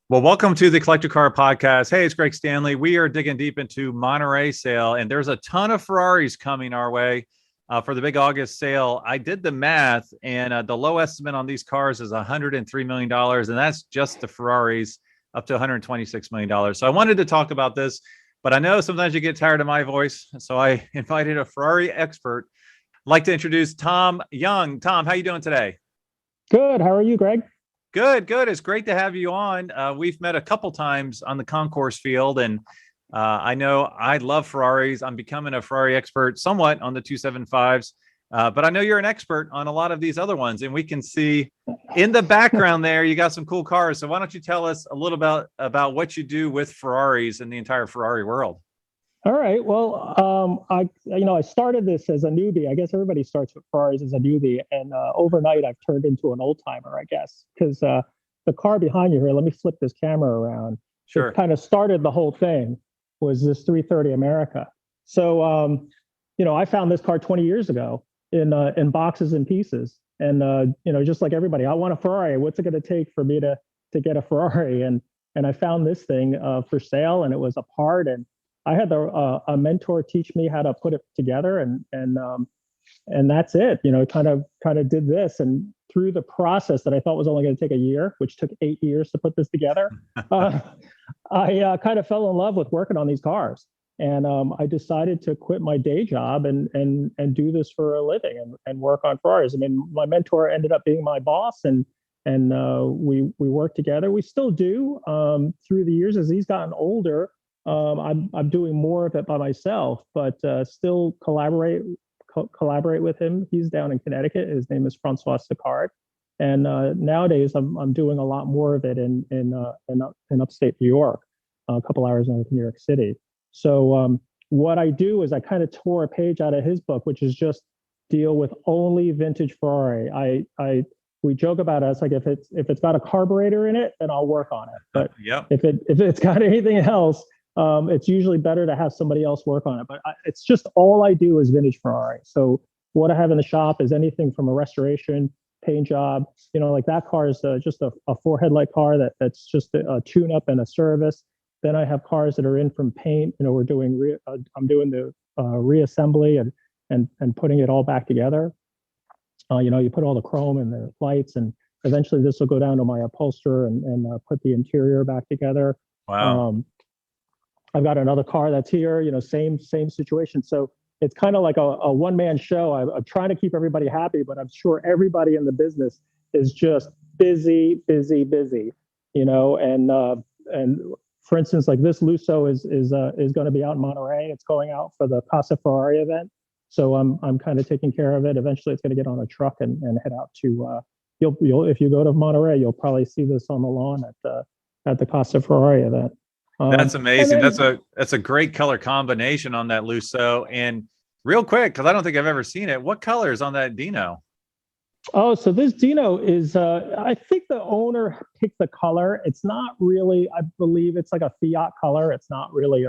Well, welcome to the Collector Car Podcast. Hey, it's Greg Stanley. We are digging deep into Monterey sale, and there's a ton of Ferraris coming our way for the big August sale. I did the math, and the low estimate on these cars is $103 million, and that's just the Ferraris up to $126 million. So I wanted to talk about this, but I know sometimes you get tired of my voice, so I invited a Ferrari expert. I'd like to introduce Tom Young. Tom, how you doing today? Good. How are you, Greg? Good, good. It's great to have you on. We've met a couple times on the concourse field, and I know I love Ferraris. I'm becoming a Ferrari expert somewhat on the 275s, but I know you're an expert on a lot of these other ones, and we can see in the background there you got some cool cars. So why don't you tell us a little about what you do with Ferraris and the entire Ferrari world? All right. Well, I started this as a newbie. I guess everybody starts with Ferraris as a newbie, and overnight I've turned into an old timer, I guess, because the car behind you here. Let me flip this camera around. Sure. It kind of started the whole thing. Was this 330 America? So, I found this car 20 years ago in boxes and pieces, and just like everybody, I want a Ferrari. What's it going to take for me to get a Ferrari? And I found this thing for sale, and it was a part and I had a mentor teach me how to put it together, and that's it. Kind of did this, and through the process that I thought was only going to take a year, which took 8 years to put this together, I kind of fell in love with working on these cars, and I decided to quit my day job and do this for a living and work on Ferraris. I mean, my mentor ended up being my boss, and we worked together. We still do through the years as he's gotten older. I'm doing more of it by myself, but still collaborate with him. He's down in Connecticut. His name is Francois Sicard, and nowadays I'm doing a lot more of it in upstate New York, a couple hours north of New York City. So what I do is I kind of tore a page out of his book, which is just deal with only vintage Ferrari. We joke about it. It's like if it's got a carburetor in it, then I'll work on it. But Yep. if it's got anything else, it's usually better to have somebody else work on it. But it's just all I do is vintage Ferrari. So what I have in the shop is anything from a restoration, paint job. Like that car is just a four headlight car that's just a tune up and a service. Then I have cars that are in from paint. We're doing I'm doing the reassembly and putting it all back together. You put all the chrome and the lights, and eventually this will go down to my upholsterer and put the interior back together. Wow. I've got another car that's here, same situation. So it's kind of like a one-man show. I'm trying to keep everybody happy, but I'm sure everybody in the business is just busy, and for instance, like this Lusso is going to be out in Monterey. It's going out for the Casa Ferrari event. So I'm kind of taking care of it. Eventually it's going to get on a truck and head out to, you'll if you go to Monterey, you'll probably see this on the lawn at the Casa Ferrari event. That's amazing. Then, that's a great color combination on that Lusso. And real quick, because I don't think I've ever seen it, what color is on that Dino? Oh, so this Dino is, I think the owner picked the color. It's not really, I believe it's like a Fiat color. It's not really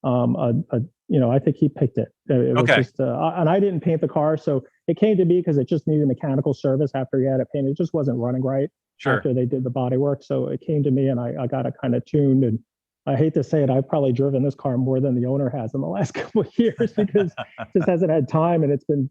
I think he picked it. It was Okay. just, and I didn't paint the car. So it came to me because it just needed mechanical service after he had it painted. It just wasn't running right Sure. after they did the body work. So it came to me and I got it kind of tuned. And I hate to say it, I've probably driven this car more than the owner has in the last couple of years because it just hasn't had time and it's been,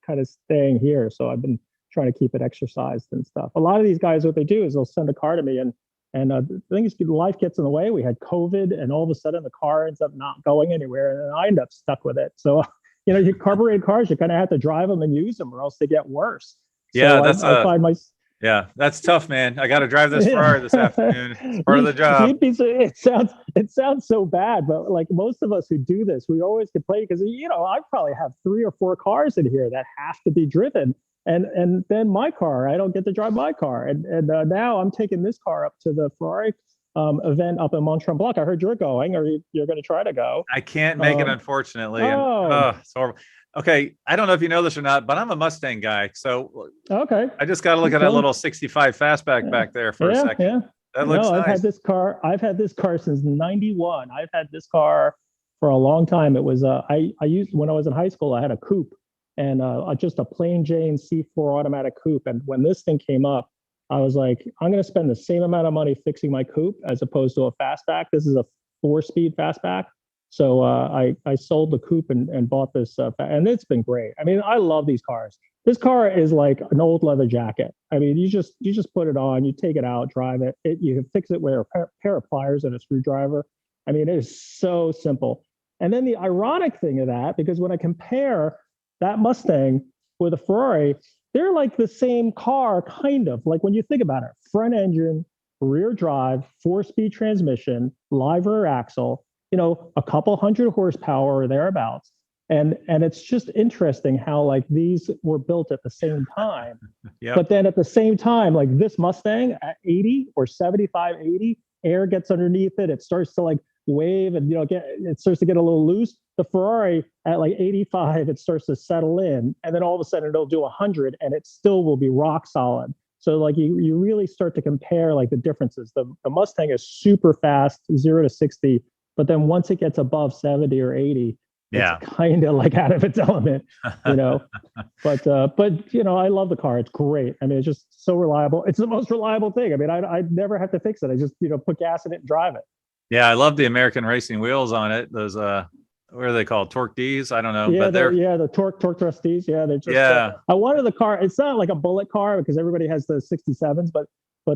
kind of staying here. So I've been trying to keep it exercised and stuff. A lot of these guys, what they do is they'll send a car to me and the thing is, life gets in the way. We had COVID, and all of a sudden the car ends up not going anywhere, and I end up stuck with it. So, you carbureted cars, you kind of have to drive them and use them, or else they get worse. Yeah, So I find my yeah, that's tough, man. I got to drive this Ferrari this afternoon. It's part of the job. It sounds so bad, but like most of us who do this, we always complain because I probably have 3 or 4 cars in here that have to be driven. And then my car, I don't get to drive my car. And now I'm taking this car up to the Ferrari event up in Mont Tremblant. I heard you're going, or you're going to try to go. I can't make it, unfortunately. It's horrible. Okay, I don't know if you know this or not, but I'm a Mustang guy. So okay, I just got to look at that little 65 fastback back there for a second. Yeah. That looks nice. I've had this car since '91. I've had this car for a long time. It was I used when I was in high school. I had a coupe and just a plain Jane C4 automatic coupe. And when this thing came up, I was like, I'm going to spend the same amount of money fixing my coupe as opposed to a fastback. This is a 4-speed fastback. So I sold the coupe and bought this, and it's been great. I mean, I love these cars. This car is like an old leather jacket. I mean, you just put it on, you take it out, drive it. You can fix it with a pair of pliers and a screwdriver. I mean, it is so simple. And then the ironic thing of that, because when I compare that Mustang with a Ferrari, they're like the same car, kind of. Like when you think about it, front engine, rear drive, 4-speed transmission, live rear axle, a couple hundred horsepower or thereabouts. And it's just interesting how like these were built at the same time. Yep. But then at the same time, like this Mustang at 80 or 75, 80, air gets underneath it. It starts to like wave and, it starts to get a little loose. The Ferrari at like 85, it starts to settle in. And then all of a sudden it'll do 100 and it still will be rock solid. So like you really start to compare like the differences. The Mustang is super fast, 0 to 60. But then once it gets above 70 or 80, it's kind of like out of its element, But I love the car. It's great. I mean, it's just so reliable. It's the most reliable thing. I mean, I'd never have to fix it. I just put gas in it and drive it. Yeah, I love the American racing wheels on it. Those what are they called? Torque Ds? I don't know. Yeah, but they're the torque trustees. Yeah, they're just. I wanted the car. It's not like a bullet car because everybody has the 67s, but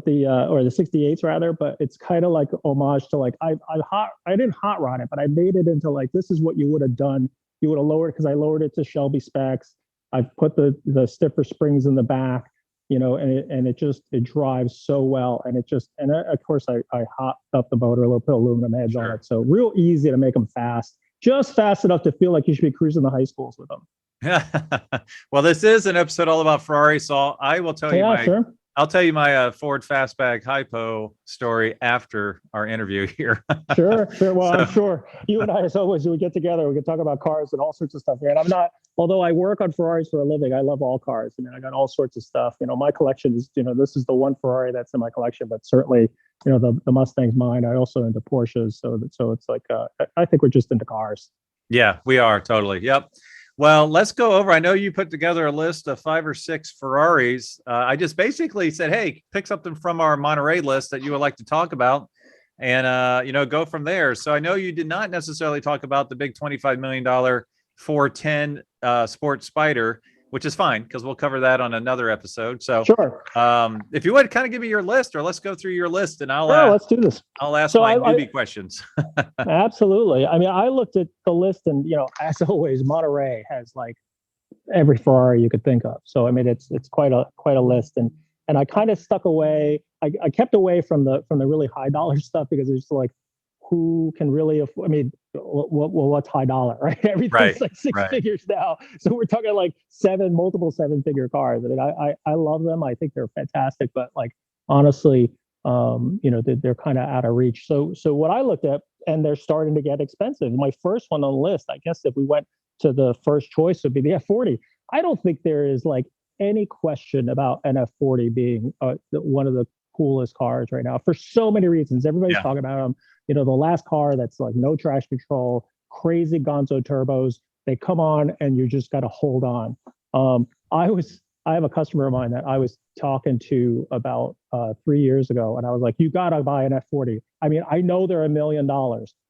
the or the 68s rather. But it's kind of like homage to like I didn't hot rod it, but I made it into like this is what you would have done. You would have lowered because I lowered it to Shelby specs. I've put the stiffer springs in the back, and it drives so well. And of course I hopped up the motor a little, put aluminum edge on it. So real easy to make them fast, just fast enough to feel like you should be cruising the high schools with them. Yeah. Well, this is an episode all about Ferrari. So I will tell you I'll tell you my Ford Fastback Hypo story after our interview here. Sure. Well, I'm sure you and I, as always, we get together, we can talk about cars and all sorts of stuff. And I'm not, although I work on Ferraris for a living, I love all cars. I mean, I got all sorts of stuff. My collection is, this is the one Ferrari that's in my collection, but certainly, the Mustang's mine. I also into Porsches. So it's like, I think we're just into cars. Yeah, we are totally. Yep. Well, let's go over. I know you put together a list of 5 or 6 Ferraris. I just basically said, hey, pick something from our Monterey list that you would like to talk about and, go from there. So I know you did not necessarily talk about the big $25 million 410 Sport Spider, which is fine because we'll cover that on another episode. So sure. If you would kind of give me your list or let's go through your list and let's do this. I'll ask my newbie questions. Absolutely. I mean, I looked at the list and, as always, Monterey has like every Ferrari you could think of. So, I mean, it's quite a list. And I kind of stuck away. I kept away from the really high dollar stuff because it's like, who can really afford, I mean, what's high dollar, right? Everything's like 6 figures now. So we're talking like multiple 7-figure cars. I mean, I love them. I think they're fantastic, but like, honestly, they're kind of out of reach. So what I looked at, and they're starting to get expensive. My first one on the list, I guess if we went to the first choice would be the F40. I don't think there is like any question about an F40 being one of the coolest cars right now for so many reasons. Everybody's talking about them. The last car that's like no traction control, crazy gonzo turbos. They come on and you just got to hold on. I have a customer of mine that I was talking to about 3 years ago, and I was like, you got to buy an F40. I mean, I know they're $1 million,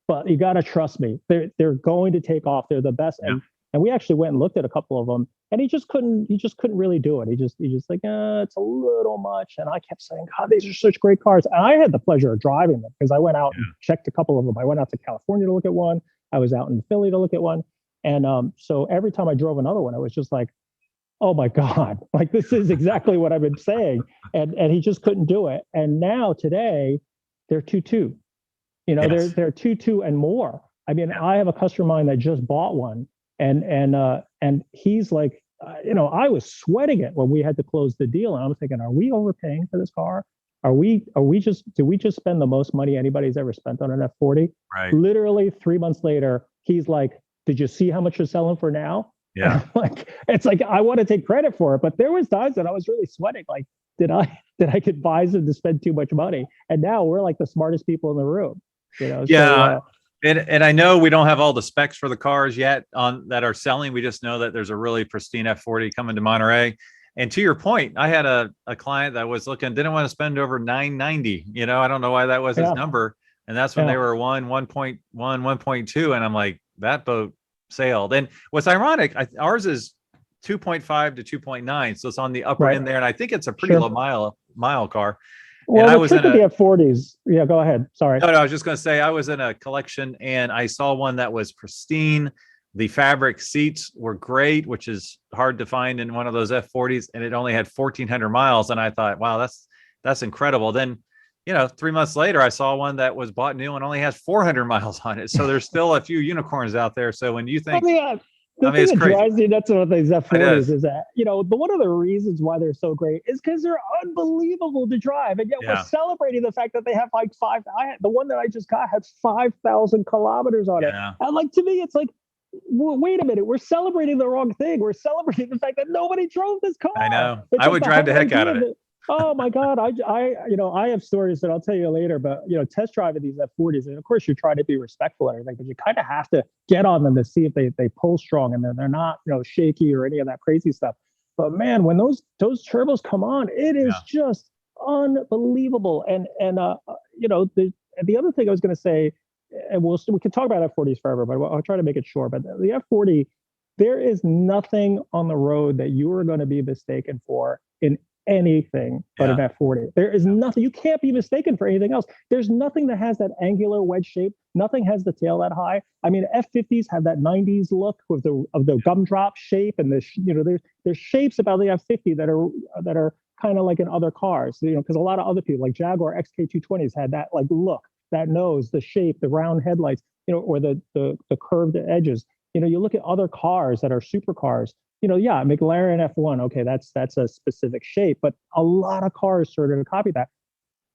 but you got to trust me. They're going to take off. They're the best. Yeah. And we actually went and looked at a couple of them, and he just couldn't really do it. He just like, it's a little much. And I kept saying, God, these are such great cars. And I had the pleasure of driving them because I went out and checked a couple of them. I went out to California to look at one. I was out in Philly to look at one. And so every time I drove another one, I was just like, oh my God, like this is exactly what I've been saying. And he just couldn't do it. And now today they're 2.2, they're 2.2 and more. I mean, I have a customer of mine that just bought one and he's like, I was sweating it when we had to close the deal. And I'm thinking, are we overpaying for this car? Did we just spend the most money anybody's ever spent on an F40? Right. Literally 3 months later, he's like, did you see how much you're selling for now? Yeah. It's like, I want to take credit for it, but there was times that I was really sweating. Like, did I advise him to spend too much money? And now we're like the smartest people in the room, Yeah. And I know we don't have all the specs for the cars yet that are selling. We just know that there's a really pristine F40 coming to Monterey. And to your point, I had a client that was didn't want to spend over 990. I don't know why that was his number. And that's when they were 1.1, 1.2. And I'm like, that boat sailed. And what's ironic, ours is 2.5 to 2.9. So it's on the upper end there. And I think it's a pretty low mile car. Well, the trick with the F40s. Yeah, go ahead. Sorry. No, I was just going to say, I was in a collection and I saw one that was pristine. The fabric seats were great, which is hard to find in one of those F40s. And it only had 1,400 miles. And I thought, wow, that's incredible. Then, 3 months later, I saw one that was bought new and only has 400 miles on it. So there's still a few unicorns out there. So when you think, the thing that drives me nuts about these F40s is that, but one of the reasons why they're so great is because they're unbelievable to drive. And yet we're celebrating the fact that they have like the one that I just got had 5,000 kilometers on it. And to me, it's like, well, wait a minute, we're celebrating the wrong thing. We're celebrating the fact that nobody drove this car. I know. I would drive the heck out of it. Oh my God. I have stories that I'll tell you later, but test driving these F40s, and of course you're trying to be respectful and everything, but you kind of have to get on them to see if they pull strong and they're not, shaky or any of that crazy stuff. But man, when those turbos come on, it is just unbelievable. And the other thing I was going to say, and we can talk about F40s forever, but I'll try to make it short. But the F40, there is nothing on the road that you are going to be mistaken for in anything but an F40. There is nothing. You can't be mistaken for anything else. There's nothing that has that angular wedge shape. Nothing has the tail that high. I mean, F50s have that 90s look of the gumdrop shape, and there's shapes about the F50 that are kind of like in other cars. Because a lot of other people like Jaguar XK220s had that like look, that nose, the shape, the round headlights, or the curved edges. You look at other cars that are supercars. McLaren F1, okay, that's a specific shape, but a lot of cars started to copy that.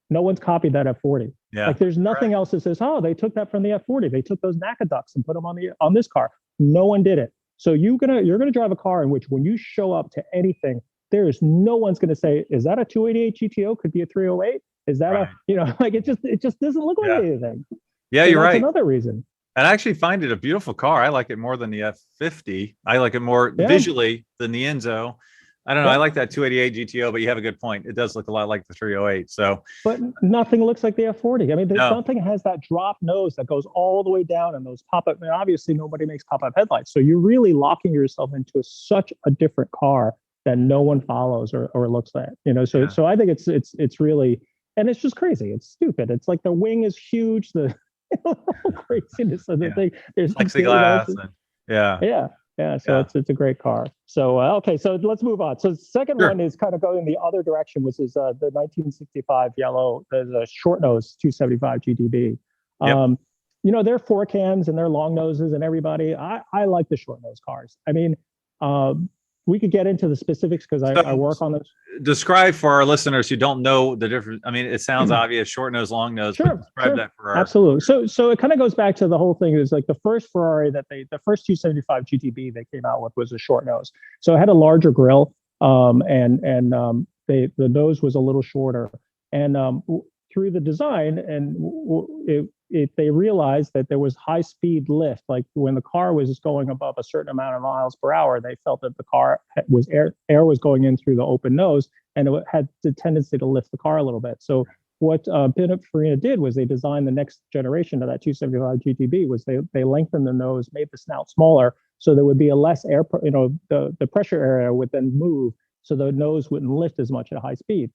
No one's copied that F40. Yeah. Like there's nothing else that says, oh, they took that from the F40. They took those NACA ducts and put them on this car. No one did it. So you're gonna drive a car in which when you show up to anything, there is no one's gonna say, is that a 288 GTO? Could be a 308. Is that it just doesn't look like anything. Yeah, so you're right. Another reason. And I actually find it a beautiful car. I like it more than the F50. I like it more visually than the Enzo. I don't know. I like that 288 GTO, but you have a good point. It does look a lot like the 308. So, but nothing looks like the F40. I mean, nothing has that drop nose that goes all the way down, and those pop-up. I mean, obviously, nobody makes pop-up headlights, so you're really locking yourself into such a different car that no one follows or looks at. So I think it's really, and it's just crazy. It's stupid. It's like the wing is huge. The craziness of the thing. There's plexiglass. So it's a great car. So okay, so let's move on. So the second one is kind of going the other direction, which is the 1965 yellow, the short nose 275 GTB. They're four cams and they're long noses, and everybody. I like the short nose cars. I mean, we could get into the specifics because I work on this. Describe for our listeners who don't know the difference. I mean, it sounds obvious, short nose, long nose. Sure. Describe that for our. Absolutely. So it kind of goes back to the whole thing. It was like the first Ferrari the first 275 GTB they came out with was a short nose. So it had a larger grille, and the nose was a little shorter. And through the design, and they realized that there was high speed lift. Like when the car was going above a certain amount of miles per hour, they felt that the car was air was going in through the open nose, and it had the tendency to lift the car a little bit. So what Pininfarina did was they designed the next generation of that 275 GTB was they lengthened the nose, made the snout smaller, so there would be a less air, the pressure area would then move, so the nose wouldn't lift as much at high speed.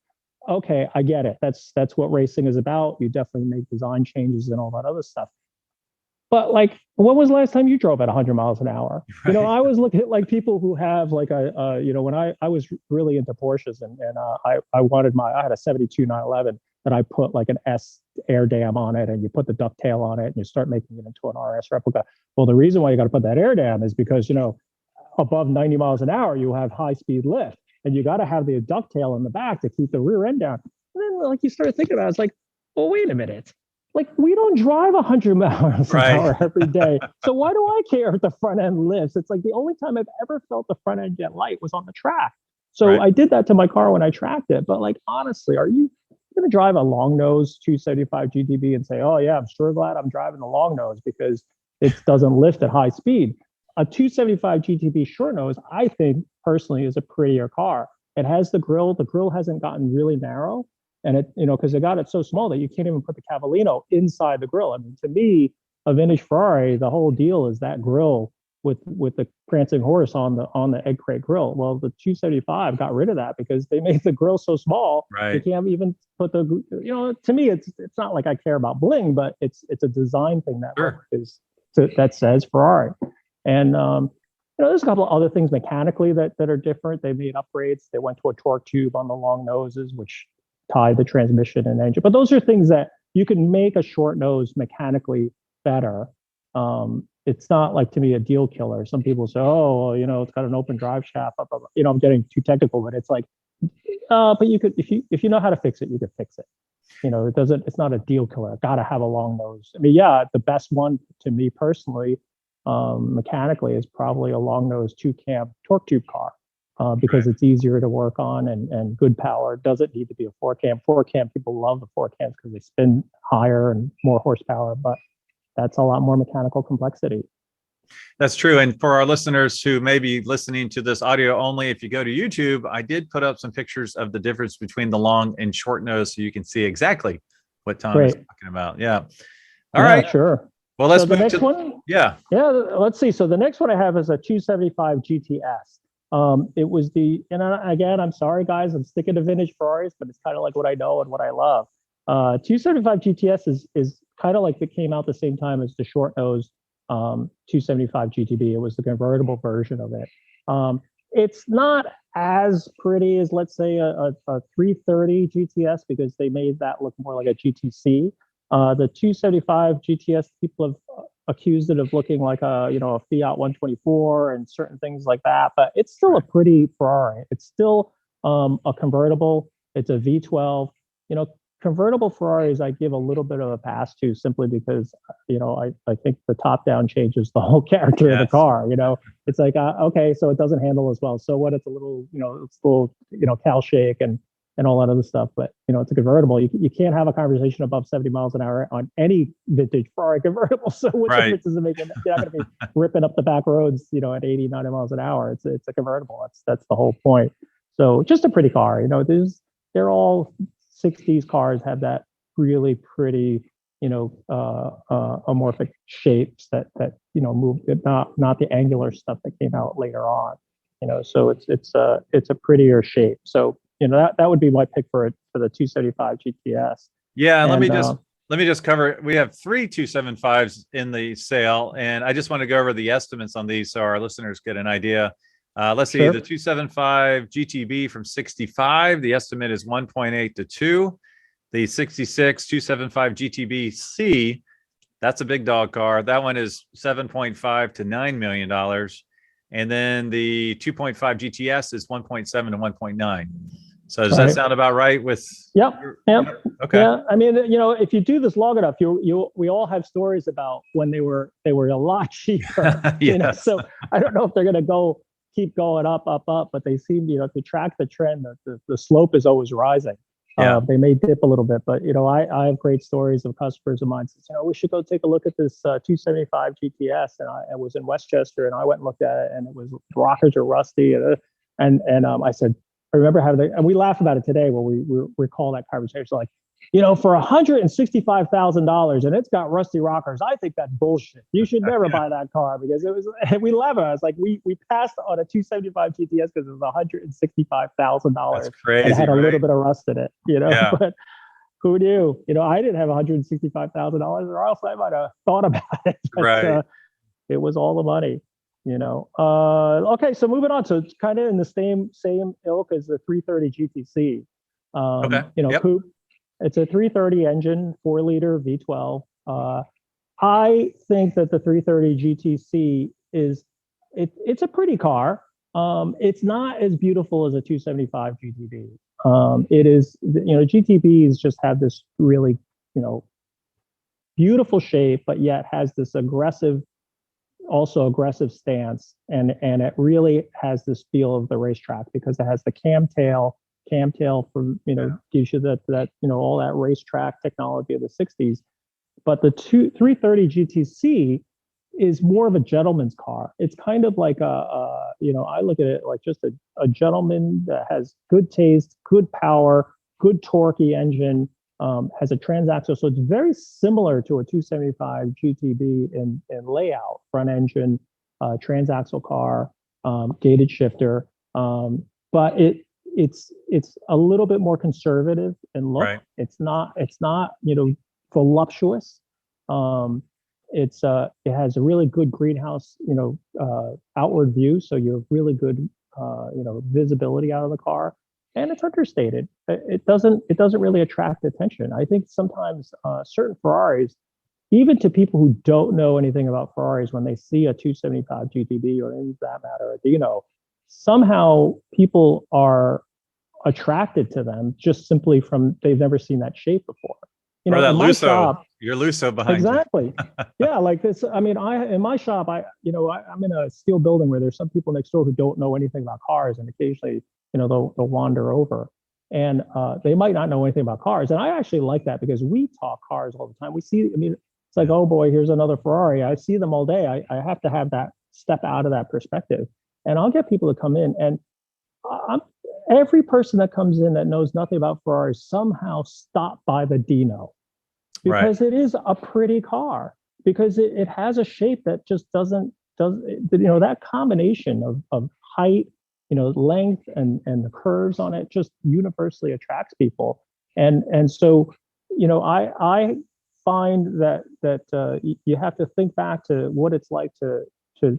Okay, I get it. That's what racing is about. You definitely make design changes and all that other stuff. But like, when was the last time you drove at 100 miles an hour? Right. I was looking at like people who have like when I was really into Porsches and I had a 72 911 that I put like an S air dam on it, and you put the ducktail on it and you start making it into an RS replica. Well, the reason why you got to put that air dam is because, above 90 miles an hour, you have high speed lift. And you got to have the ducktail in the back to keep the rear end down. And then, like, you started thinking about it, it's like, well, wait a minute. Like, we don't drive 100 miles an hour every day. So why do I care if the front end lifts? It's like the only time I've ever felt the front end get light was on the track. So I did that to my car when I tracked it. But like, honestly, are you going to drive a long nose 275 GTB and say, oh yeah, I'm sure glad I'm driving the long nose because it doesn't lift at high speed? A 275 GTB short nose, I think personally, is a prettier car. It has the grill. The grill hasn't gotten really narrow, and it, because they got it so small that you can't even put the Cavallino inside the grill. I mean, to me, a vintage Ferrari, the whole deal is that grill with the Prancing Horse on the egg crate grill. Well, the 275 got rid of that because they made the grill so small. Right. You can't even put the, to me, it's not like I care about bling, but it's a design thing that Sure. that says Ferrari. And there's a couple of other things mechanically that are different. They made upgrades. They went to a torque tube on the long noses, which tie the transmission and engine. But those are things that you can make a short nose mechanically better. It's not like, to me, a deal killer. Some people say, oh, well, it's got an open drive shaft. I'm getting too technical, but it's like, but you could, if you know how to fix it, you could fix it. It's not a deal killer. Got to have a long nose. I mean, yeah, the best one to me personally, mechanically, is probably a long nose 2-cam torque tube car, because it's easier to work on and good power. Doesn't need to be a 4-cam. 4-cam, people love the 4-cams because they spin higher and more horsepower, but that's a lot more mechanical complexity. That's true. And for our listeners who may be listening to this audio only, if you go to YouTube, I did put up some pictures of the difference between the long and short nose, so you can see exactly what Tom is talking about. Yeah. All right. Sure. Well, let's move the next to one. Yeah. Let's see. So the next one I have is a 275 GTS. It was again, I'm sorry, guys, I'm sticking to vintage Ferraris, but it's kind of like what I know and what I love. 275 GTS is kind of like it came out the same time as the short nose 275 GTB. It was the convertible version of it. It's not as pretty as, let's say, a 330 GTS, because they made that look more like a GTC. The 275 GTS, people have accused it of looking like a Fiat 124 and certain things like that, but it's still a pretty Ferrari. It's still a convertible. It's a V12. Convertible Ferraris I give a little bit of a pass to, simply because I think the top down changes the whole character of the car. It's like okay, so it doesn't handle as well. So what? It's a little cow shake and all that other stuff. But it's a convertible. You can't have a conversation above 70 miles an hour on any vintage Ferrari convertible. So what difference does it make? You're not going to be ripping up the back roads at 80, 90 miles an hour. It's a convertible. That's the whole point. So just a pretty car. They're all 60s cars have that really pretty, amorphic shapes that move, not the angular stuff that came out later on. So it's a prettier shape. So that would be my pick for the 275 GTS. Yeah, let me just cover. We have 3 275s in the sale, and I just want to go over the estimates on these so our listeners get an idea. Let's see, the 275 GTB from 65, the estimate is 1.8 to 2. The 66 275 GTB C, that's a big dog car. That one is 7.5 to $9 million. And then the 2.5 GTS is 1.7 to 1.9. So does that sound about right? Yep. Okay. Yeah. I mean, if you do this long enough, we all have stories about when they were a lot cheaper. Yes. So I don't know if they're going to keep going up, but they seem, to track the trend, the slope is always rising. Yeah. They may dip a little bit, but I have great stories of customers of mine says, we should go take a look at this 275 GTS, and I was in Westchester, and I went and looked at it, and it was rockers are rusty, and I said, I remember and we laugh about it today when we recall that conversation. Like, for $165,000 and it's got rusty rockers, I think that's bullshit. You should never buy that car, because we laugh at it. It's like we passed on a 275 GTS because it was $165,000. That's crazy. And it had a little bit of rust in it, Yeah. But who knew? I didn't have $165,000, or else I might have thought about it. But, it was all the money. Okay, so moving on. So it's kind of in the same ilk as the 330 GTC. Coupe. It's a 330 engine, 4-liter V12. I think that the 330 GTC it's a pretty car. It's not as beautiful as a 275 GTB. It is, GTBs just have this really, beautiful shape, but yet has this aggressive stance, and it really has this feel of the racetrack, because it has the camtail from gives you that all that racetrack technology of the 60s. But the 330 GTC is more of a gentleman's car. It's kind of like I look at it like just a gentleman that has good taste, good power, good torquey engine, has a transaxle. So it's very similar to a 275 GTB in layout, front engine, transaxle car, gated shifter. But it's a little bit more conservative in look. Right. It's not voluptuous. It has a really good greenhouse, outward view. So you have really good, visibility out of the car, and it's understated. It doesn't really attract attention. I think sometimes certain Ferraris, even to people who don't know anything about Ferraris, when they see a 275 GTB or in that matter a Dino, somehow people are attracted to them just simply from they've never seen that shape before. Or that in my Lusso, shop, your Lusso behind exactly. Yeah, like this. I mean, in my shop, I'm in a steel building where there's some people next door who don't know anything about cars, and occasionally, they'll wander over, and they might not know anything about cars. And I actually like that because we talk cars all the time. We see, I mean, it's like, oh boy, here's another Ferrari. I see them all day. I have to have that step out of that perspective, and I'll get people to come in, and every person that comes in that knows nothing about Ferraris somehow stop by the Dino, because It is a pretty car, because it has a shape that just that combination of height, length and the curves on it just universally attracts people. And so, I find that you have to think back to what it's like to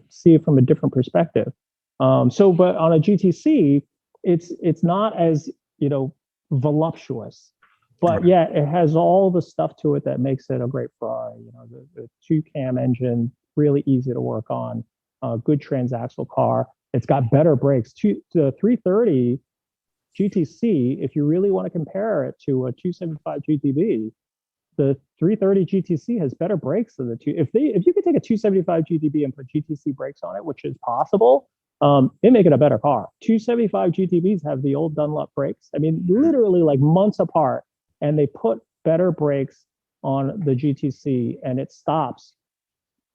see it from a different perspective. But on a GTC, it's not as voluptuous, but yeah, it has all the stuff to it that makes it a great Ferrari. The two cam engine, really easy to work on, good transaxle car. It's got better brakes. The 330 GTC, if you really want to compare it to a 275 GTB, the 330 GTC has better brakes than the two. If you could take a 275 GTB and put GTC brakes on it, which is possible, they make it a better car. 275 GTBs have the old Dunlop brakes. I mean, literally like months apart, and they put better brakes on the GTC, and it stops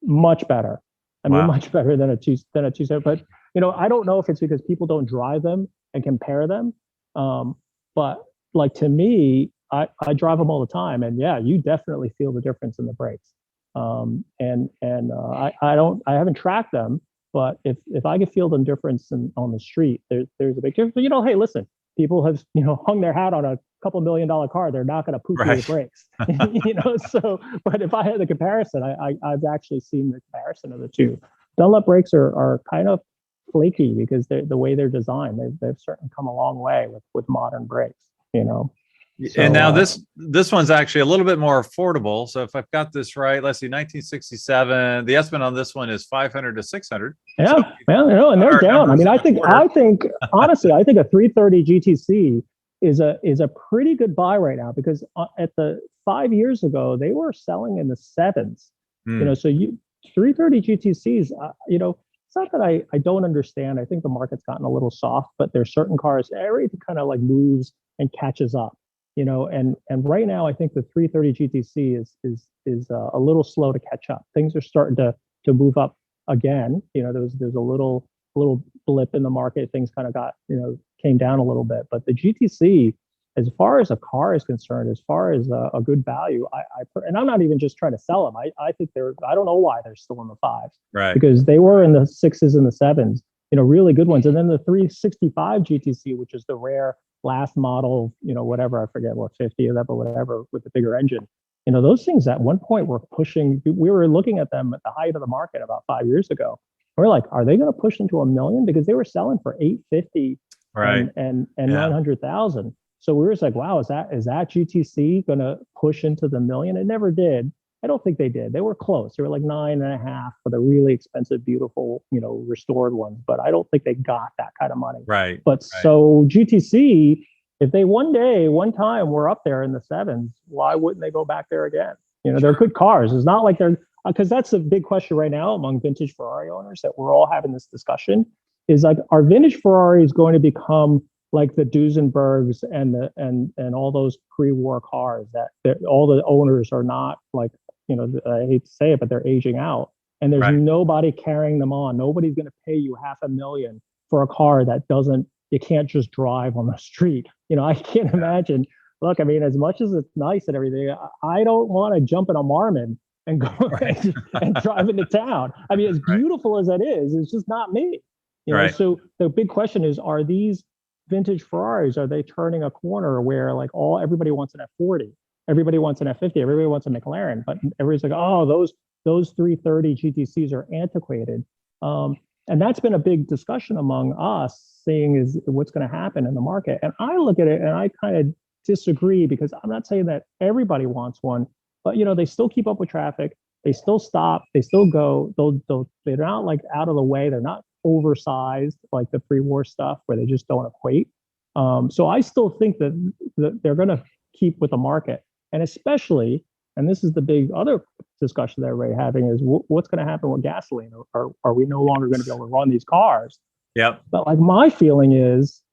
much better. I mean, much better than a 270. But I don't know if it's because people don't drive them and compare them. But like, to me, I drive them all the time, and yeah, you definitely feel the difference in the brakes. I haven't tracked them. But if I could feel the difference on the street, there's a big difference. Hey, listen, people have hung their hat on a couple $1 million car. They're not going to poop your brakes, So, but if I had the comparison, I've actually seen the comparison of the two. Dunlop brakes are kind of flaky because the way they're designed. They've certainly come a long way with modern brakes. So, and now this one's actually a little bit more affordable. So if I've got this right, let's see, 1967. The estimate on this one is 500 to 600. Yeah, so, and they're down. I mean, I think honestly, I think a 330 GTC is a pretty good buy right now, because at the 5 years ago they were selling in the sevens. So 330 GTCs. It's not that I don't understand. I think the market's gotten a little soft, but there's certain cars, everything kind of like moves and catches up. And right now I think the 330 GTC is a little slow to catch up. Things are starting to move up again. There's a little blip in the market. Things kind of got came down a little bit, but the GTC, as far as a car is concerned, as far as a good value, and I'm not even just trying to sell them. I think I don't know why they're still in the fives, right? Because they were in the sixes and the sevens, really good ones. And then the 365 GTC, which is the rare last model, whatever, I forget what, 50 of that, but whatever, with the bigger engine. Those things at one point were pushing. We were looking at them at the height of the market about 5 years ago. We're like, are they going to push into $1 million? Because they were selling for 850, right, and 900,000. So we were just like, wow, is that GTC going to push into the $1 million? It never did. I don't think they did. They were close. They were like 9.5 for the really expensive, beautiful, restored ones. But I don't think they got that kind of money. Right. But so GTC, if they one time were up there in the sevens, why wouldn't they go back there again? They're good cars. It's not like they're, because that's a big question right now among vintage Ferrari owners that we're all having this discussion, is like, are vintage Ferraris going to become like the Duesenbergs and all those pre-war cars that all the owners are not like, I hate to say it, but they're aging out. and there's Right. nobody carrying them on. Nobody's going to pay you $500,000 for a car that you can't just drive on the street. I can't imagine. Look, I mean, as much as it's nice and everything, I don't want to jump in a Marmon and go and drive into town. I mean, as beautiful as that is, it's just not me. So the big question is, are these vintage Ferraris, are they turning a corner where like everybody wants an F40, everybody wants an F50, everybody wants a McLaren, but everybody's like, oh, those 330 GTCs are antiquated. And that's been a big discussion among us, saying is what's going to happen in the market. And I look at it and I kind of disagree, because I'm not saying that everybody wants one, but they still keep up with traffic. They still stop. They still go. They're not like out of the way. They're not oversized like the pre-war stuff where they just don't equate. So I still think that they're going to keep with the market, and especially, and this is the big other discussion that everybody's having, is what's going to happen with gasoline? Are we no longer going to be able to run these cars? Yep. But like my feeling is,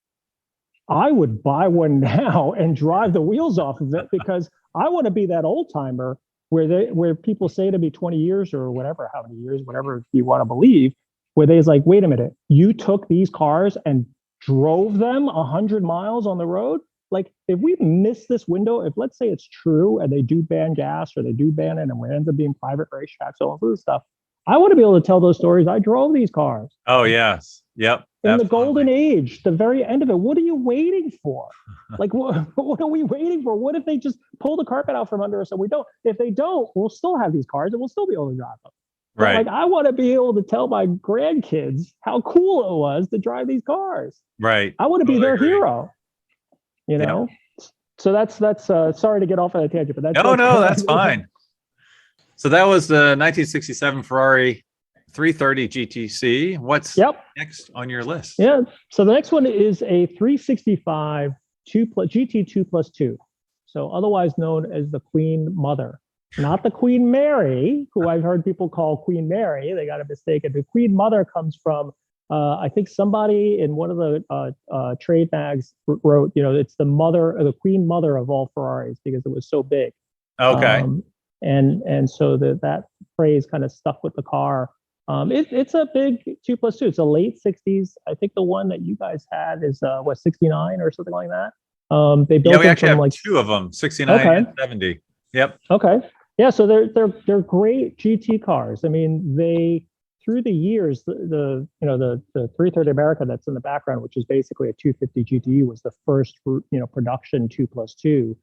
I would buy one now and drive the wheels off of it, because I want to be that old timer where people say to me 20 years or whatever, how many years, whatever you want to believe, where they's like, wait a minute, you took these cars and drove them 100 miles on the road? Like, if we miss this window, if let's say it's true and they do ban gas or they do ban it and it ends up being private racetracks, all this stuff, I want to be able to tell those stories. I drove these cars. Oh, yes. Yep. In the golden age, the very end of it. What are you waiting for? Like, what are we waiting for? What if they just pull the carpet out from under us and we don't? If they don't, we'll still have these cars and we'll still be able to drive them. But Right. like, I want to be able to tell my grandkids how cool it was to drive these cars. Right. I want to be their hero. So that's sorry to get off on a tangent, but that's fine. So that was the 1967 Ferrari 330 GTC. What's next on your list? Yeah. So the next one is a 365 GT 2+2. So otherwise known as the Queen Mother, not the Queen Mary, who I've heard people call Queen Mary. They got it mistaken. The Queen Mother comes from, I think somebody in one of the trade mags wrote, it's the Queen Mother of all Ferraris, because it was so big. Okay. And so that phrase kind of stuck with the car. It's a big 2+2. It's a late 60s. I think the one that you guys had is 69 or something like that. They built we actually have like two of them, 69 and 70. Yep. Okay. Yeah. So they're great GT cars. I mean, through the years, the 330 America that's in the background, which is basically a 250 GTE, was the first production 2+2.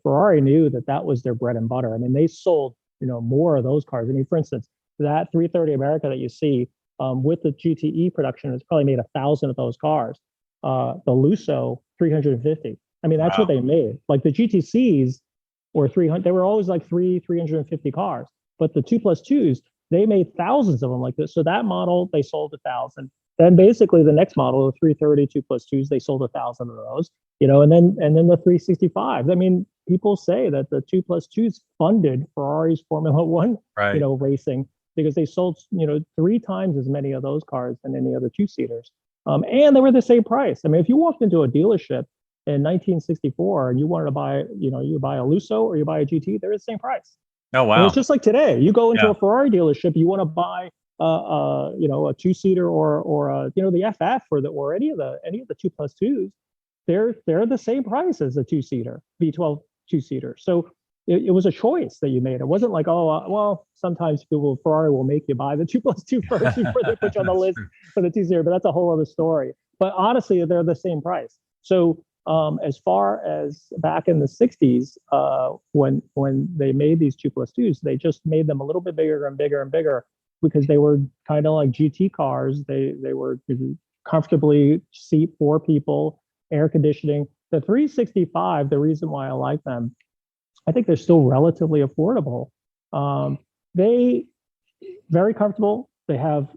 Ferrari knew that was their bread and butter. I mean, they sold more of those cars. I mean, for instance, that 330 America that you see with the GTE production has probably made 1,000 of those cars. The Lusso 350. I mean, that's what they made. Like the GTCs were 300. They were always like 350 cars. But the 2+2s, they made thousands of them like this. So that model, they sold 1,000. Then basically the next model, the 330 2+2s, they sold 1,000 of those. And then the 365. I mean, people say that the 2+2s funded Ferrari's Formula One, racing, because they sold 3 times as many of those cars than any other two-seaters. And they were the same price. I mean, if you walked into a dealership in 1964 and you wanted to buy, you buy a Lusso or you buy a GT, they're the same price. Oh, wow. And it's just like today. You go into a Ferrari dealership, you want to buy a two-seater or the FF or any of the 2+2s, they're the same price as a two-seater, V12 two-seater. So it was a choice that you made. It wasn't like, sometimes Ferrari will make you buy the 2+2 first before they put you on the list for the two-seater, but that's a whole other story. But honestly, they're the same price. So as far as back in the 60s, when they made these 2+2s, they just made them a little bit bigger and bigger and bigger, because they were kind of like GT cars. They were comfortably seat 4 people, air conditioning. The 365, the reason why I like them, I think they're still relatively affordable. They very comfortable. They have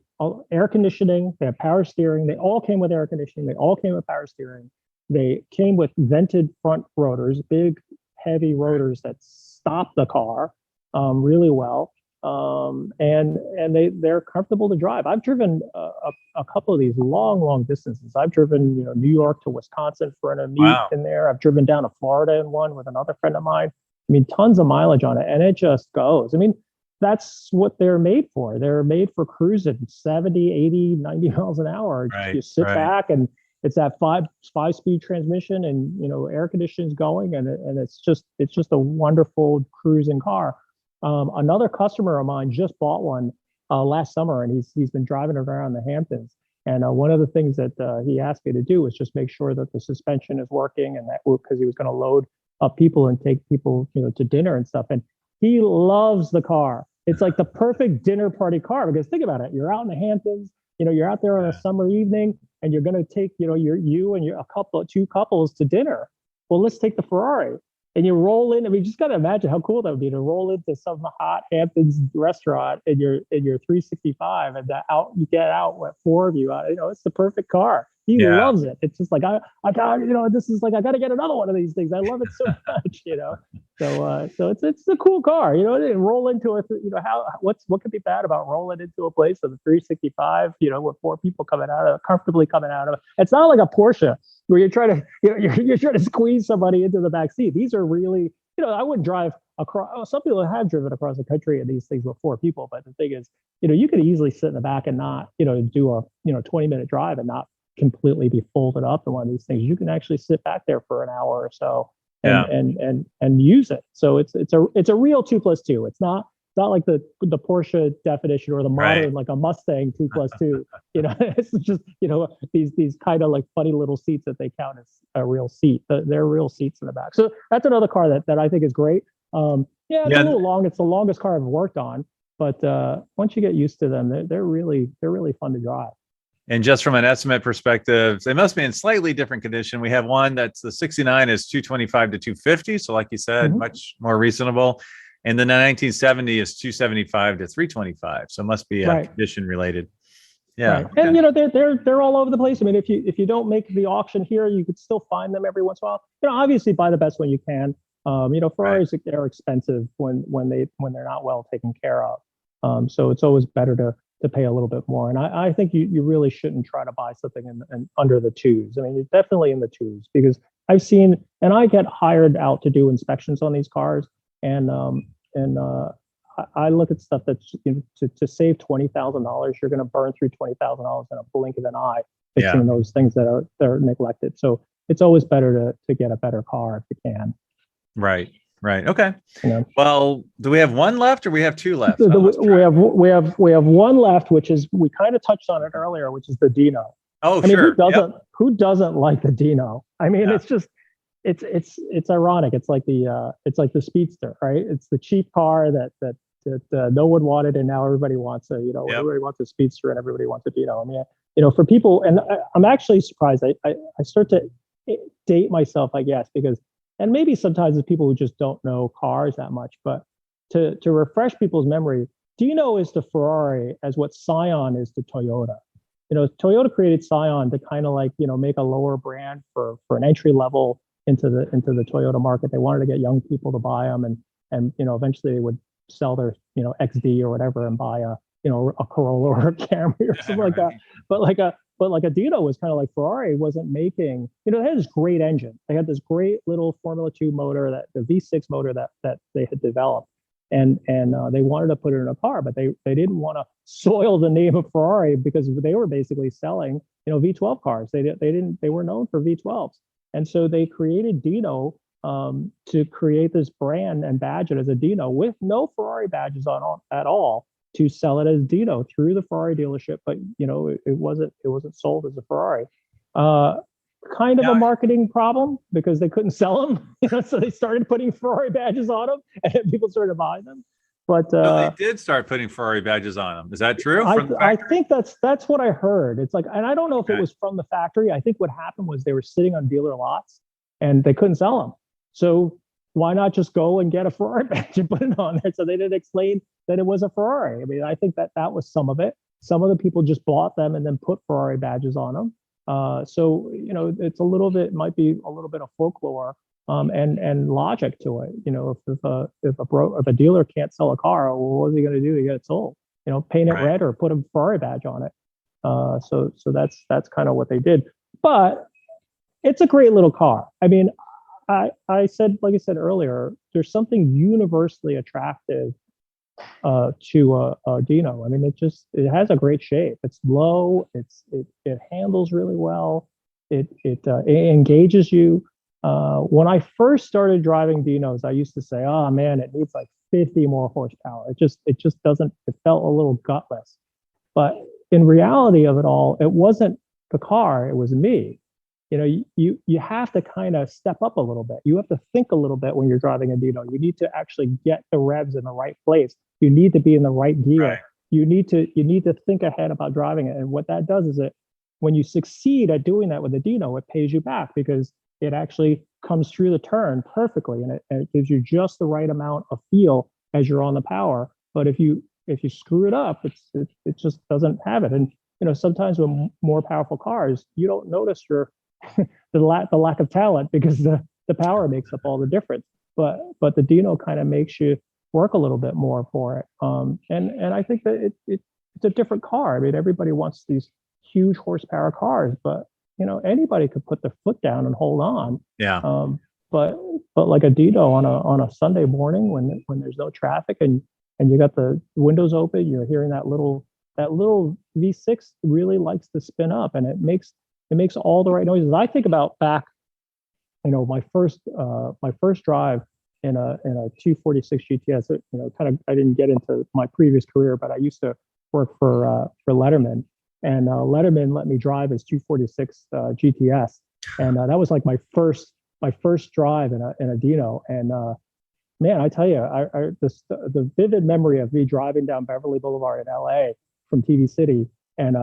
air conditioning. They have power steering. They all came with air conditioning. They all came with power steering. They came with vented front rotors, big, heavy rotors that stop the car really well. And they're comfortable to drive. I've driven a couple of these long distances. I've driven New York to Wisconsin for a meet in there. I've driven down to Florida in one with another friend of mine. I mean, tons of mileage on it, and it just goes. I mean, that's what they're made for. They're made for cruising 70, 80, 90 miles an hour. Right. You sit Right. back and it's that five-speed transmission, and air conditioning's going, and it's just a wonderful cruising car. Another customer of mine just bought one last summer, and he's been driving it around the Hamptons. And one of the things that he asked me to do was just make sure that the suspension is working, and that because he was going to load up people and take people to dinner and stuff. And he loves the car. It's like the perfect dinner party car, because think about it. You're out in the Hamptons, you're out there on a summer evening, and you're going to take, you and two couples to dinner. Well, let's take the Ferrari. And you roll in. I mean, you just got to imagine how cool that would be to roll into some hot Hamptons restaurant in your 365, and you get out with four of you. It's the perfect car. He loves it. It's just like I got this is like I got to get another one of these things. I love it so much. So it's a cool car. And roll into it. What could be bad about rolling into a place with a 365? With four people comfortably coming out of it. It's not like a Porsche where you're trying to squeeze somebody into the back seat. These are really, I wouldn't drive across. Some people have driven across the country in these things with four people, but the thing is, you could easily sit in the back and not, do a 20-minute drive and not completely be folded up in one of these things. You can actually sit back there for an hour or so and use it. So it's a real 2+2. It's not like the Porsche definition or the modern like a Mustang 2+2. It's just these kind of like funny little seats that they count as a real seat. They're real seats in the back. So that's another car that I think is great. It's a little long. It's the longest car I've worked on, but once you get used to them, they're really fun to drive. And just from an estimate perspective, they must be in slightly different condition. We have one that's the 69 is 225 to 250. So like you said, much more reasonable. And then the 1970 is 275 to 325. So it must be condition related. Yeah. Right. Okay. And they're all over the place. I mean, if you don't make the auction here, you could still find them every once in a while. Obviously buy the best one you can. Ferraris are expensive when they're not well taken care of. So it's always better to pay a little bit more. And I think you really shouldn't try to buy something in under the twos. I mean, it's definitely in the twos, because I've seen, and I get hired out to do inspections on these cars, and I look at stuff that's to save $20,000, you're going to burn through $20,000 in a blink of an eye fixing those things that are neglected. So it's always better to get a better car if you can. Right. Okay. Well, do we have one left or we have two left? We have one left, which is, we kind of touched on it earlier, which is the Dino. Oh, sure. Who doesn't like the Dino? I mean, it's just it's ironic. It's like the Speedster, right? It's the cheap car that no one wanted, and now everybody wants everybody wants a Speedster and everybody wants a Dino. I mean, for people, and I'm actually surprised. I start to date myself, I guess, because. And maybe sometimes it's people who just don't know cars that much, but to refresh people's memory, Dino is to Ferrari as what Scion is to Toyota. Toyota created Scion to kind of like, make a lower brand for an entry level into the Toyota market. They wanted to get young people to buy them, and eventually they would sell their XD or whatever and buy a Corolla or a Camry or something like that. But like a Dino was kind of like Ferrari wasn't making, they had this great engine. They had this great little Formula 2 motor, the V6 motor that they had developed. And they wanted to put it in a car, but they didn't want to soil the name of Ferrari, because they were basically selling, V12 cars. They were known for V12s. And so they created Dino to create this brand and badge it as a Dino with no Ferrari badges on at all, to sell it as Dino through the Ferrari dealership, but it wasn't sold as a Ferrari. Kind of a marketing problem, because they couldn't sell them, so they started putting Ferrari badges on them, and people started buying them. But they did start putting Ferrari badges on them. Is that true? I think that's what I heard. It's like, and I don't know if it was from the factory. I think what happened was they were sitting on dealer lots and they couldn't sell them. So why not just go and get a Ferrari badge and put it on there? So they didn't explain that it was a Ferrari. I mean, I think that was some of it. Some of the people just bought them and then put Ferrari badges on them. So it's might be a little bit of folklore and logic to it. If a dealer can't sell a car, well, what is he going to do to get it sold? Paint it red or put a Ferrari badge on it. So that's kind of what they did. But it's a great little car. I mean, I said, like I said earlier, there's something universally attractive to a Dino. I mean, it has a great shape. It's low. It handles really well. It engages you. When I first started driving Dinos, I used to say, "Oh man, it needs like 50 more horsepower." It just doesn't. It felt a little gutless. But in reality of it all, it wasn't the car; it was me. You know, you have to kind of step up a little bit. You have to think a little bit when you're driving a Dino. You need to actually get the revs in the right place. You need to be in the right gear. Right. You need to think ahead about driving it. And what that does is when you succeed at doing that with a Dino, it pays you back because it actually comes through the turn perfectly, and it gives you just the right amount of feel as you're on the power. But if you screw it up, it just doesn't have it. And you know, sometimes with more powerful cars, you don't notice the lack of talent because the power makes up all the difference. But the Dino kind of makes you work a little bit more for it. And I think that it's a different car. I mean, everybody wants these huge horsepower cars, but you know, anybody could put their foot down and hold on. Yeah. But like a Dino on a Sunday morning when there's no traffic and you got the windows open, you're hearing that little V6 really likes to spin up, and it makes all the right noises. I think about back, you know, my first drive in a 246 GTS. You know, kind of I didn't get into my previous career, but I used to work for Letterman, and Letterman let me drive his 246 GTS, and that was like my first drive in a Dino. And man, I tell you, the vivid memory of me driving down Beverly Boulevard in LA from TV City and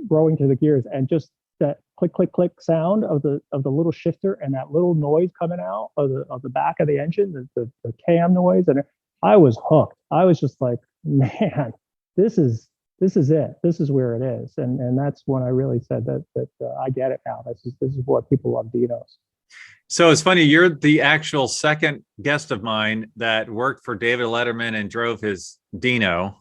growing to the gears and just that click click click sound of the little shifter and that little noise coming out of the back of the engine, the cam noise, and I was hooked. I was just like, man, this is it. This is where it is, and that's when I really said that I get it now. This is what people love Dinos. So it's funny, you're the actual second guest of mine that worked for David Letterman and drove his Dino.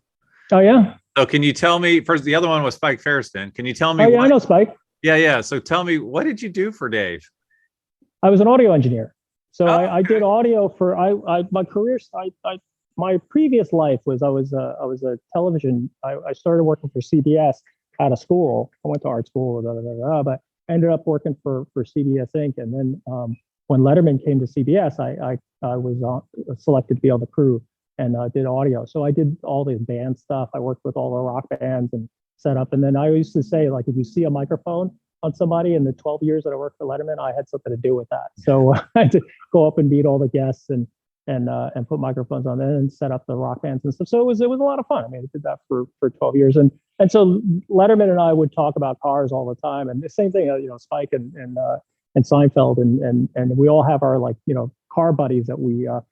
Oh yeah. So can you tell me first? The other one was Spike Ferriston. Can you tell me? Oh yeah, I know Spike. Yeah. So tell me, what did you do for Dave? I was an audio engineer. So okay. I did audio for my career. My previous life was I was a television. I started working for CBS out of school. I went to art school, but ended up working for CBS Inc. And then when Letterman came to CBS, I was selected to be on the crew and did audio. So I did all the band stuff. I worked with all the rock bands and set up. And then I used to say, like, if you see a microphone on somebody in the 12 years that I worked for Letterman, I had something to do with that. So I had to go up and meet all the guests and put microphones on there and set up the rock bands and stuff. So it was a lot of fun. I mean, I did that for 12 years. And so Letterman and I would talk about cars all the time. And the same thing, you know, Spike and Seinfeld and we all have our, like, you know, car buddies that we on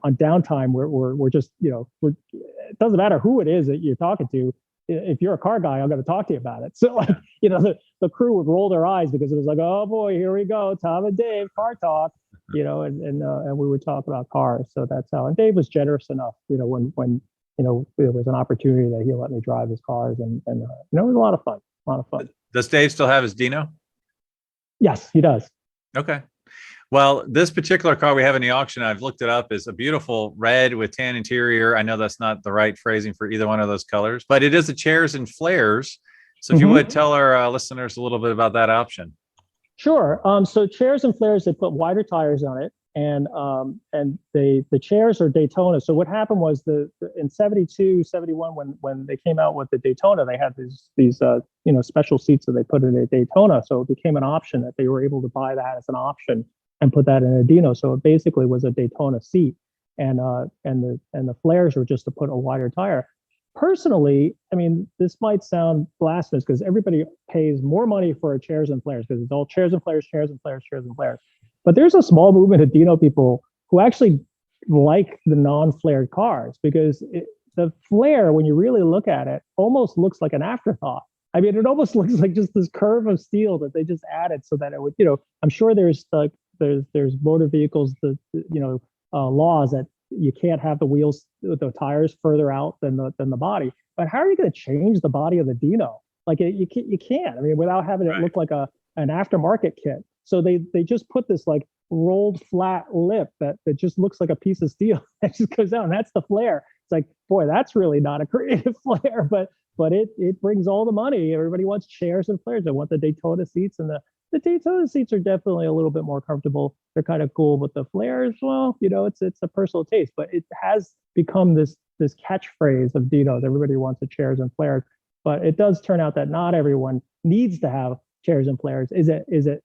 downtime we're just, you know, it doesn't matter who it is that you're talking to. If you're a car guy, I'm going to talk to you about it. So, like, you know, the crew would roll their eyes because it was like, oh boy, here we go, Tom and Dave, car talk, you know, and we would talk about cars. So that's how. And Dave was generous enough, you know, when you know there was an opportunity that he let me drive his cars, and you know, it was a lot of fun. Does Dave still have his Dino? Yes, he does. Okay. Well, this particular car we have in the auction, I've looked it up, is a beautiful red with tan interior. I know that's not the right phrasing for either one of those colors, but it is a chairs and flares. So if you would tell our listeners a little bit about that option. Sure. So chairs and flares, they put wider tires on it, and the chairs are Daytona. So what happened was in 72, 71, when they came out with the Daytona, they had these you know, special seats that they put in a Daytona. So it became an option that they were able to buy that as an option and put that in a Dino. So it basically was a Daytona seat, and the flares were just to put a wider tire. Personally, I mean, this might sound blasphemous because everybody pays more money for a chairs and flares because it's all chairs and flares, chairs and flares, chairs and flares. But there's a small movement of Dino people who actually like the non-flared cars because the flare, when you really look at it, almost looks like an afterthought. I mean, it almost looks like just this curve of steel that they just added so that it would, you know, I'm sure there's motor vehicles, laws that you can't have the wheels, the tires further out than the body. But how are you going to change the body of the Dino? Like you can't. I mean, without having it look like an aftermarket kit. So they just put this like rolled flat lip that just looks like a piece of steel that just goes down. That's the flare. It's like, boy, that's really not a creative flare, but it brings all the money. Everybody wants chairs and flares. They want the Daytona seats, and the Daytona seats are definitely a little bit more comfortable. They're kind of cool, but the flares, well, it's a personal taste, but it has become this catchphrase of Dino's. Everybody wants the chairs and flares, but it does turn out that not everyone needs to have chairs and flares. Is it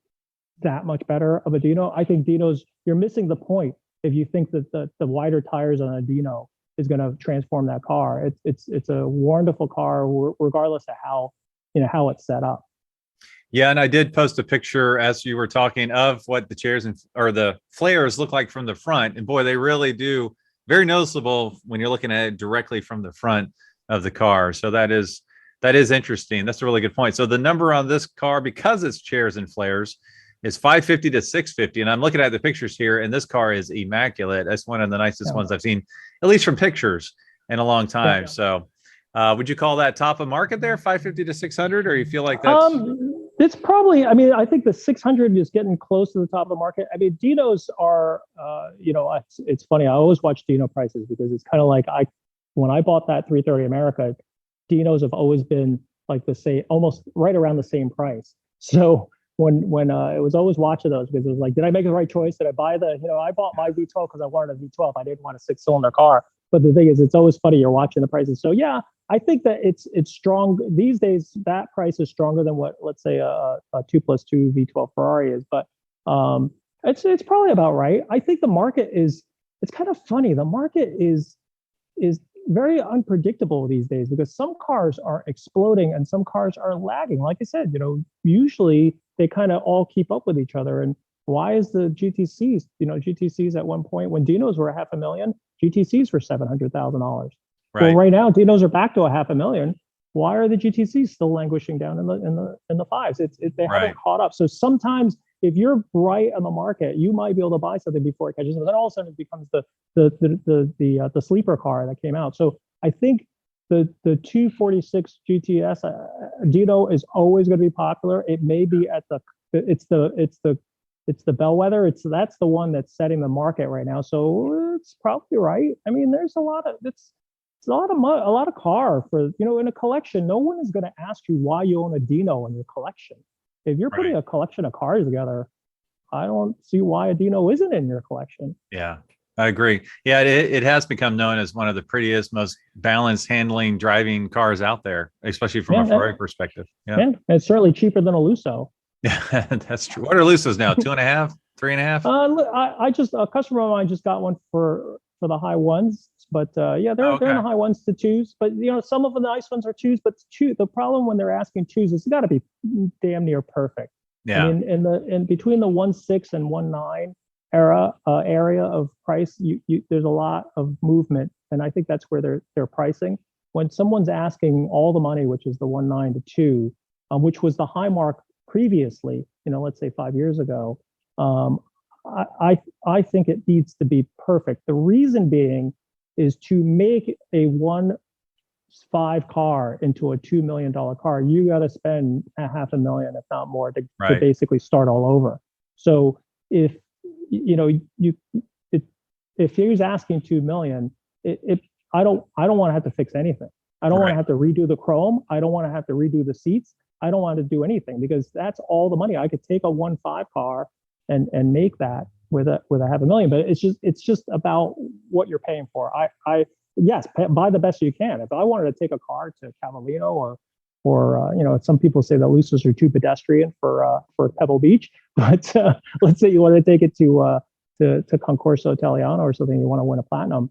that much better of a Dino? I think Dino's, you're missing the point if you think that the wider tires on a Dino is going to transform that car. It's a wonderful car, regardless of how it's set up. Yeah, and I did post a picture as you were talking of what the chairs or the flares look like from the front, and boy, they really do, very noticeable when you're looking at it directly from the front of the car. So that is interesting. That's a really good point. So the number on this car, because it's chairs and flares, is 550 to 650. And I'm looking at the pictures here, and this car is immaculate. That's one of the nicest ones I've seen, at least from pictures, in a long time. So would you call that top of market there, 550 to 600, or you feel like that's... It's probably, I mean, I think the 600 is getting close to the top of the market. I mean, Dinos are, it's funny. I always watch Dino prices because it's kind of like when I bought that 330 America, Dinos have always been like the same, almost right around the same price. So when it was always watching those, because it was like, did I make the right choice? Did I buy I bought my V12 because I wanted a V12. I didn't want a 6-cylinder car. But the thing is, it's always funny. You're watching the prices. So yeah, I think that it's strong these days. That price is stronger than what, let's say, a 2+2 V12 Ferrari is. But it's probably about right. I think the market is, it's kind of funny. The market is very unpredictable these days because some cars are exploding and some cars are lagging. Like I said, usually they kind of all keep up with each other. And why is the GTCs, GTCs at one point when Dinos were $500,000, GTCs were $700,000. Right. Well, right now Dinos are back to $500,000. Why are the GTCs still languishing down in the fives? They haven't caught up. So sometimes if you're right on the market, you might be able to buy something before it catches, and then all of a sudden it becomes the sleeper car that came out. So I think the 246 GTS Dino is always going to be popular. It may be it's the bellwether. That's the one that's setting the market right now. So it's probably right. I mean, there's a lot of car for, in a collection. No one is going to ask you why you own a Dino in your collection. If you're putting a collection of cars together, I don't see why a Dino isn't in your collection. Yeah, I agree. Yeah, it has become known as one of the prettiest, most balanced handling, driving cars out there, especially from a Ferrari perspective. Yeah. And it's certainly cheaper than a Lusso. Yeah, that's true. What are Lussos now? 2.5, 3.5? I just, a customer of mine just got one for the high ones, but they're in the high ones to twos. But some of the nice ones are twos, but the problem when they're asking twos is it's got to be damn near perfect. Yeah. I mean, in between the 1.6 and 1.9 area of price, there's a lot of movement, and I think that's where they're pricing. When someone's asking all the money, which is the 1.9 to 2, which was the high mark previously, let's say 5 years ago, I think it needs to be perfect. The reason being is to make a 1.5 car into a $2 million car, you got to spend $500,000, if not more, to basically start all over. So if if he was asking $2 million, I don't want to have to fix anything. I don't want to have to redo the chrome. I don't want to have to redo the seats. I don't want to do anything because that's all the money. I could take a 1.5 car and make that with a $500,000, but it's just about what you're paying for. Yes, buy the best you can. If I wanted to take a car to Cavallino or some people say that Lussos are too pedestrian for Pebble Beach, but let's say you want to take it to Concorso Italiano or something, you want to win a platinum.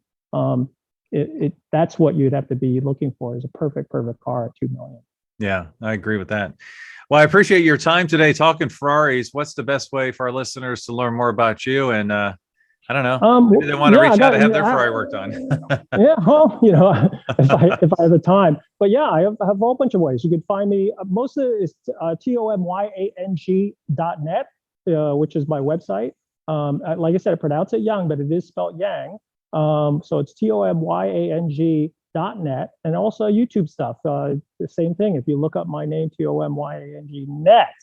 That's what you'd have to be looking for, is a perfect car at $2 million. Yeah, I agree with that. Well, I appreciate your time today talking Ferraris. What's the best way for our listeners to learn more about you? And I don't know, maybe they want to reach out to have their Ferrari worked on. Yeah, well, if I have the time. But yeah, I have a whole bunch of ways. You can find me. Most of it is tomyang.net, which is my website. Like I said, I pronounce it Yang, but it is spelled Yang. So it's tomyang.net, and also YouTube stuff. The same thing. If you look up my name, tomyang net,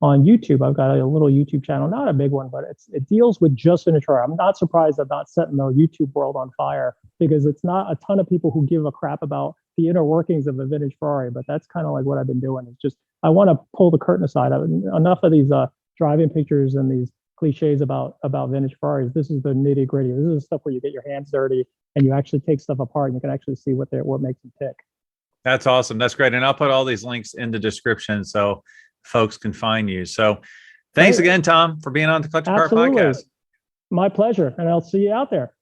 on YouTube. I've got a little YouTube channel, not a big one, but it deals with just vintage Ferrari. I'm not surprised I'm not setting the YouTube world on fire, because it's not a ton of people who give a crap about the inner workings of a vintage Ferrari. But that's kind of like what I've been doing. It's just, I want to pull the curtain aside. Enough of these driving pictures and these cliches about vintage Ferraris. This is the nitty gritty. This is the stuff where you get your hands dirty and you actually take stuff apart and you can actually see what makes them tick. That's awesome. That's great. And I'll put all these links in the description so folks can find you. So thanks again, Tom, for being on the Collector Car Podcast. My pleasure. And I'll see you out there.